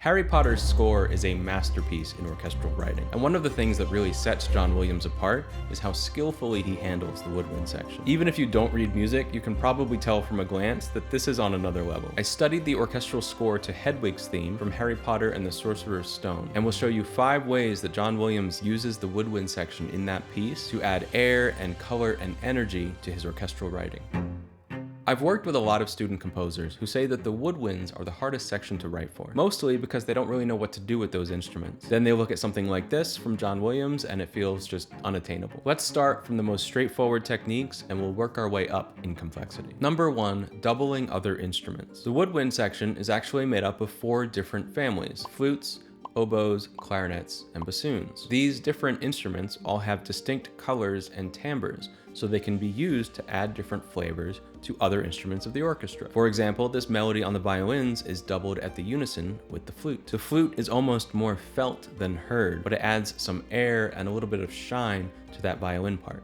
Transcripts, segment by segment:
Harry Potter's score is a masterpiece in orchestral writing, and one of the things that really sets John Williams apart is how skillfully he handles the woodwind section. Even if you don't read music, you can probably tell from a glance that this is on another level. I studied the orchestral score to Hedwig's theme from Harry Potter and the Sorcerer's Stone, and will show you 5 ways that John Williams uses the woodwind section in that piece to add air and color and energy to his orchestral writing. I've worked with a lot of student composers who say that the woodwinds are the hardest section to write for, mostly because they don't really know what to do with those instruments. Then they look at something like this from John Williams and it feels just unattainable. Let's start from the most straightforward techniques and we'll work our way up in complexity. Number 1, doubling other instruments. The woodwind section is actually made up of 4 different families: flutes, oboes, clarinets, and bassoons. These different instruments all have distinct colors and timbres, so they can be used to add different flavors to other instruments of the orchestra. For example, this melody on the violins is doubled at the unison with the flute. The flute is almost more felt than heard, but it adds some air and a little bit of shine to that violin part.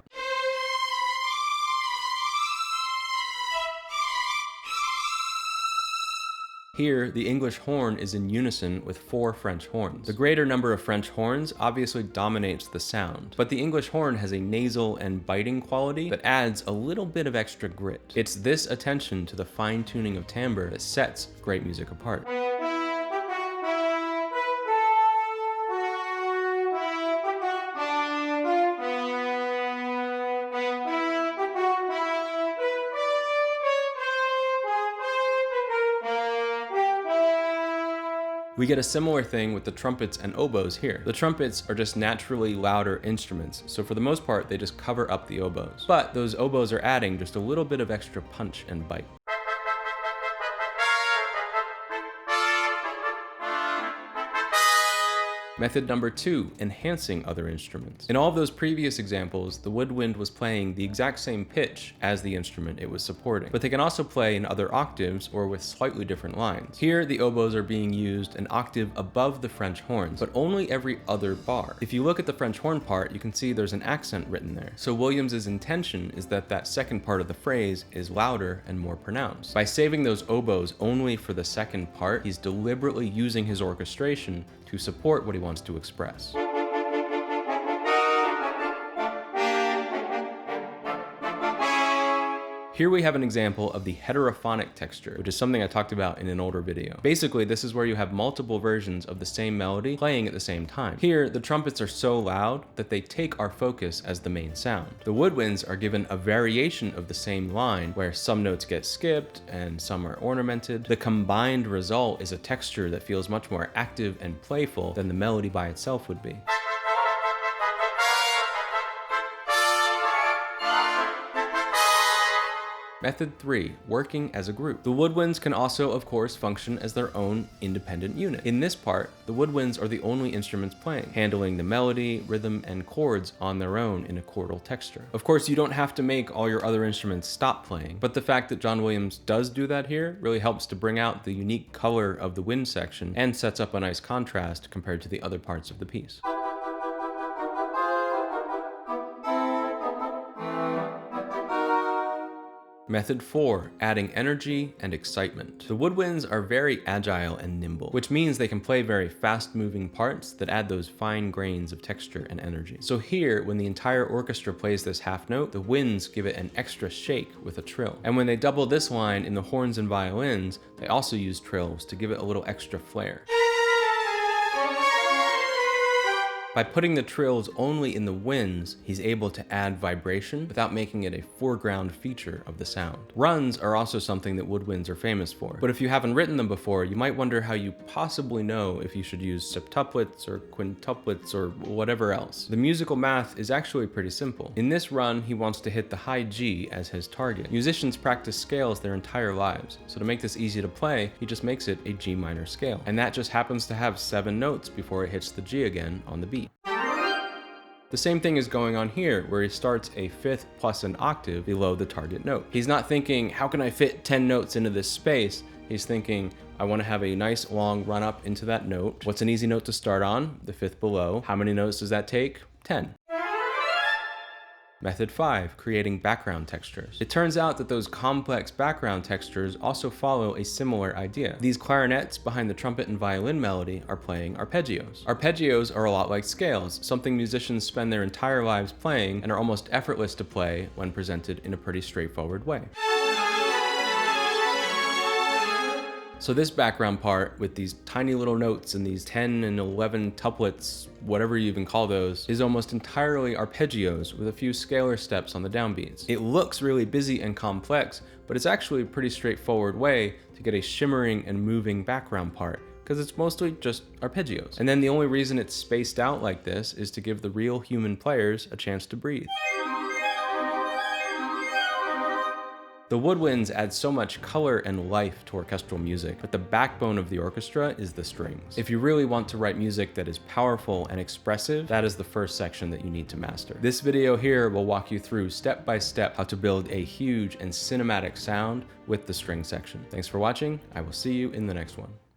Here, the English horn is in unison with 4 French horns. The greater number of French horns obviously dominates the sound, but the English horn has a nasal and biting quality that adds a little bit of extra grit. It's this attention to the fine-tuning of timbre that sets great music apart. We get a similar thing with the trumpets and oboes here. The trumpets are just naturally louder instruments, so for the most part they just cover up the oboes. But those oboes are adding just a little bit of extra punch and bite. Method number 2, enhancing other instruments. In all of those previous examples, the woodwind was playing the exact same pitch as the instrument it was supporting, but they can also play in other octaves or with slightly different lines. Here, the oboes are being used an octave above the French horns, but only every other bar. If you look at the French horn part, you can see there's an accent written there. So Williams's intention is that that second part of the phrase is louder and more pronounced. By saving those oboes only for the second part, he's deliberately using his orchestration to support what he wants to express. Here we have an example of the heterophonic texture, which is something I talked about in an older video. Basically, this is where you have multiple versions of the same melody playing at the same time. Here, the trumpets are so loud that they take our focus as the main sound. The woodwinds are given a variation of the same line, where some notes get skipped and some are ornamented. The combined result is a texture that feels much more active and playful than the melody by itself would be. Method 3, working as a group. The woodwinds can also, of course, function as their own independent unit. In this part, the woodwinds are the only instruments playing, handling the melody, rhythm, and chords on their own in a chordal texture. Of course, you don't have to make all your other instruments stop playing, but the fact that John Williams does do that here really helps to bring out the unique color of the wind section and sets up a nice contrast compared to the other parts of the piece. Method 4, adding energy and excitement. The woodwinds are very agile and nimble, which means they can play very fast-moving parts that add those fine grains of texture and energy. So here, when the entire orchestra plays this half note, the winds give it an extra shake with a trill. And when they double this line in the horns and violins, they also use trills to give it a little extra flair. By putting the trills only in the winds, he's able to add vibration without making it a foreground feature of the sound. Runs are also something that woodwinds are famous for, but if you haven't written them before, you might wonder how you possibly know if you should use septuplets or quintuplets or whatever else. The musical math is actually pretty simple. In this run, he wants to hit the high G as his target. Musicians practice scales their entire lives, so to make this easy to play, he just makes it a G minor scale. And that just happens to have 7 notes before it hits the G again on the beat. The same thing is going on here, where he starts a 5th plus an octave below the target note. He's not thinking, how can I fit 10 notes into this space? He's thinking, I want to have a nice long run up into that note. What's an easy note to start on? The 5th below. How many notes does that take? 10. Method 5, creating background textures. It turns out that those complex background textures also follow a similar idea. These clarinets behind the trumpet and violin melody are playing arpeggios. Arpeggios are a lot like scales, something musicians spend their entire lives playing and are almost effortless to play when presented in a pretty straightforward way. So this background part with these tiny little notes and these 10 and 11 tuplets, whatever you even call those, is almost entirely arpeggios with a few scalar steps on the downbeats. It looks really busy and complex, but it's actually a pretty straightforward way to get a shimmering and moving background part, because it's mostly just arpeggios. And then the only reason it's spaced out like this is to give the real human players a chance to breathe. The woodwinds add so much color and life to orchestral music, but the backbone of the orchestra is the strings. If you really want to write music that is powerful and expressive, that is the first section that you need to master. This video here will walk you through step by step how to build a huge and cinematic sound with the string section. Thanks for watching. I will see you in the next one.